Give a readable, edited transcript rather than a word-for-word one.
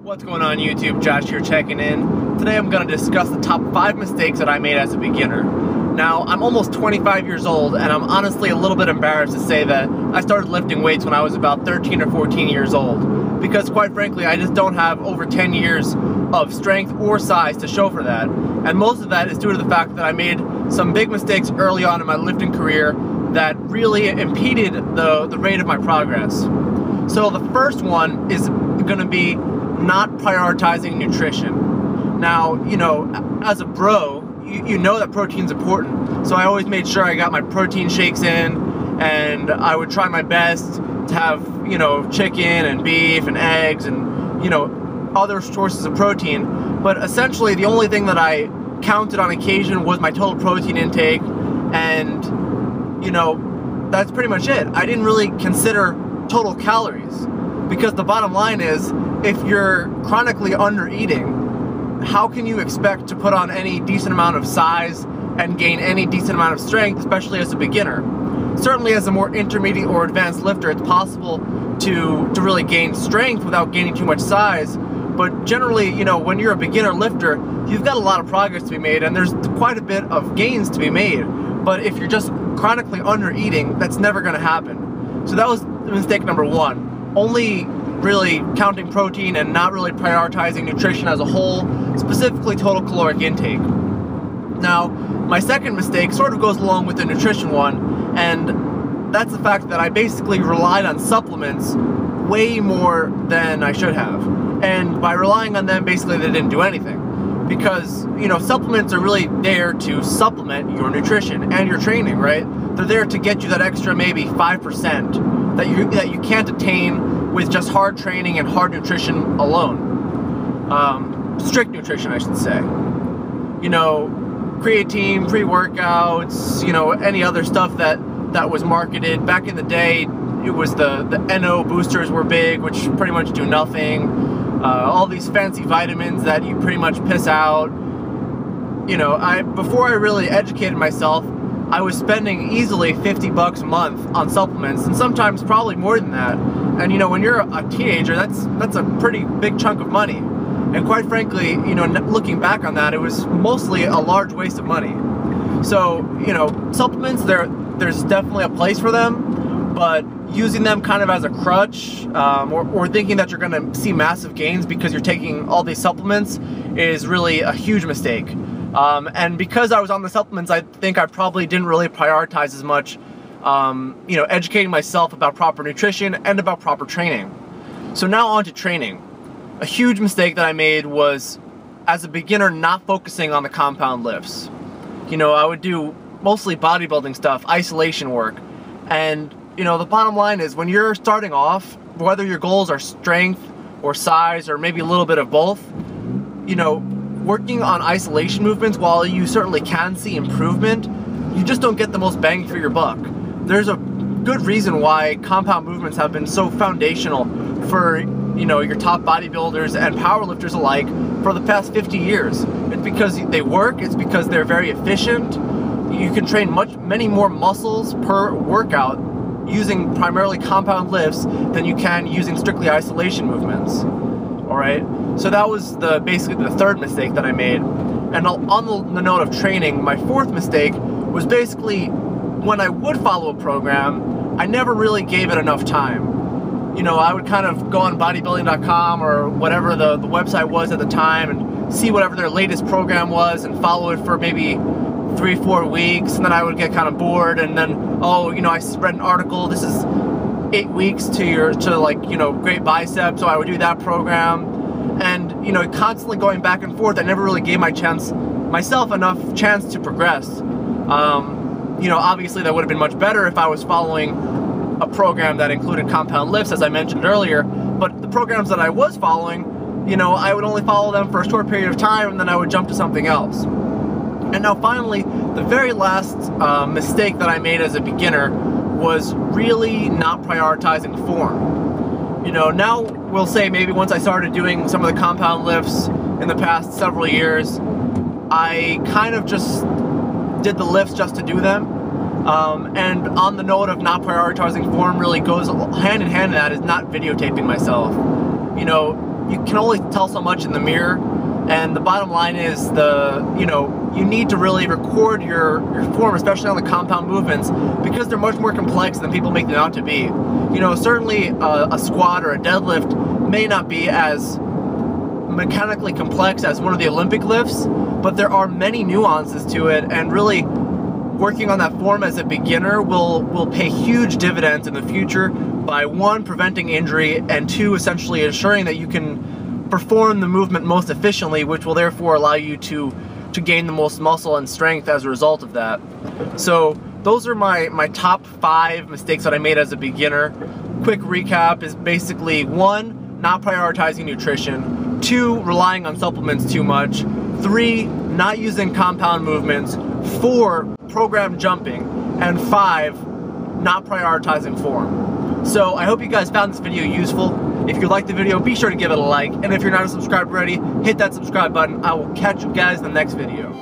What's going on YouTube? Josh here checking in. Today I'm going to discuss the top 5 mistakes that I made as a beginner. Now, I'm almost 25 years old and I'm honestly a little bit embarrassed to say that I started lifting weights when I was about 13 or 14 years old. Because quite frankly, I just don't have over 10 years of strength or size to show for that. And most of that is due to the fact that I made some big mistakes early on in my lifting career that really impeded the rate of my progress. So the first one is going to be not prioritizing nutrition. Now, you know, as a bro, you know that protein's important. So I always made sure I got my protein shakes in, and I would try my best to have, you know, chicken and beef and eggs and, you know, other sources of protein. But essentially the only thing that I counted on occasion was my total protein intake, and, you know, that's pretty much it. I didn't really consider total calories, because the bottom line is, if you're chronically under eating, how can you expect to put on any decent amount of size and gain any decent amount of strength, especially as a beginner? Certainly as a more intermediate or advanced lifter, it's possible to really gain strength without gaining too much size. But generally, you know, when you're a beginner lifter, you've got a lot of progress to be made, and there's quite a bit of gains to be made. But if you're just chronically under eating, that's never going to happen. So that was mistake number 1. Only really counting protein and not really prioritizing nutrition as a whole, specifically total caloric intake. Now, my second mistake sort of goes along with the nutrition one, and that's the fact that I basically relied on supplements way more than I should have. And by relying on them, basically they didn't do anything. Because, you know, supplements are really there to supplement your nutrition and your training, right? They're there to get you that extra maybe 5% that you can't attain with just hard training and hard nutrition alone. Strict nutrition, I should say. You know, creatine, pre-workouts, you know, any other stuff that was marketed. Back in the day, it was the NO boosters were big, which pretty much do nothing. All these fancy vitamins that you pretty much piss out. You know, before I really educated myself, I was spending easily $50 a month on supplements, and sometimes probably more than that. And you know, when you're a teenager, that's a pretty big chunk of money. And quite frankly, you know, looking back on that, it was mostly a large waste of money. So, you know, supplements, there's definitely a place for them, but using them kind of as a crutch, or thinking that you're going to see massive gains because you're taking all these supplements is really a huge mistake. And because I was on the supplements, I think I probably didn't really prioritize as much, you know, educating myself about proper nutrition and about proper training. So now on to training. A huge mistake that I made was, as a beginner, not focusing on the compound lifts. You know, I would do mostly bodybuilding stuff, isolation work, and you know, the bottom line is, when you're starting off, whether your goals are strength or size or maybe a little bit of both, you know, working on isolation movements, while you certainly can see improvement, you just don't get the most bang for your buck. There's a good reason why compound movements have been so foundational for, you know, your top bodybuilders and powerlifters alike for the past 50 years. It's because they work, it's because they're very efficient. You can train many more muscles per workout using primarily compound lifts than you can using strictly isolation movements. Alright, so that was basically the third mistake that I made. And on the note of training, my fourth mistake was basically, when I would follow a program, I never really gave it enough time. You know, I would kind of go on bodybuilding.com or whatever the website was at the time and see whatever their latest program was and follow it for maybe 3-4 weeks, and then I would get kind of bored, and then, oh, you know, I read an article, this is 8 weeks to like, you know, great biceps, so I would do that program, and, you know, constantly going back and forth. I never really gave myself enough chance to progress. You know, obviously that would have been much better if I was following a program that included compound lifts, as I mentioned earlier, but the programs that I was following, you know, I would only follow them for a short period of time, and then I would jump to something else. And now finally, the very last mistake that I made as a beginner was really not prioritizing form. You know, now we'll say maybe once I started doing some of the compound lifts in the past several years, I kind of just did the lifts just to do them. And on the note of not prioritizing form, really goes hand in hand in that is not videotaping myself. You know, you can only tell so much in the mirror, and the bottom line is you need to really record your form, especially on the compound movements, because they're much more complex than people make them out to be. Certainly a squat or a deadlift may not be as mechanically complex as one of the Olympic lifts, but there are many nuances to it, and really working on that form as a beginner will pay huge dividends in the future by, one, preventing injury, and two, essentially ensuring that you can perform the movement most efficiently, which will therefore allow you to gain the most muscle and strength as a result of that. So those are my top 5 mistakes that I made as a beginner. Quick recap is basically: 1, not prioritizing nutrition; 2, relying on supplements too much; 3, not using compound movements; 4, program jumping; and 5, not prioritizing form. So I hope you guys found this video useful. If you liked the video, be sure to give it a like, and if you're not subscribed already, hit that subscribe button. I will catch you guys in the next video.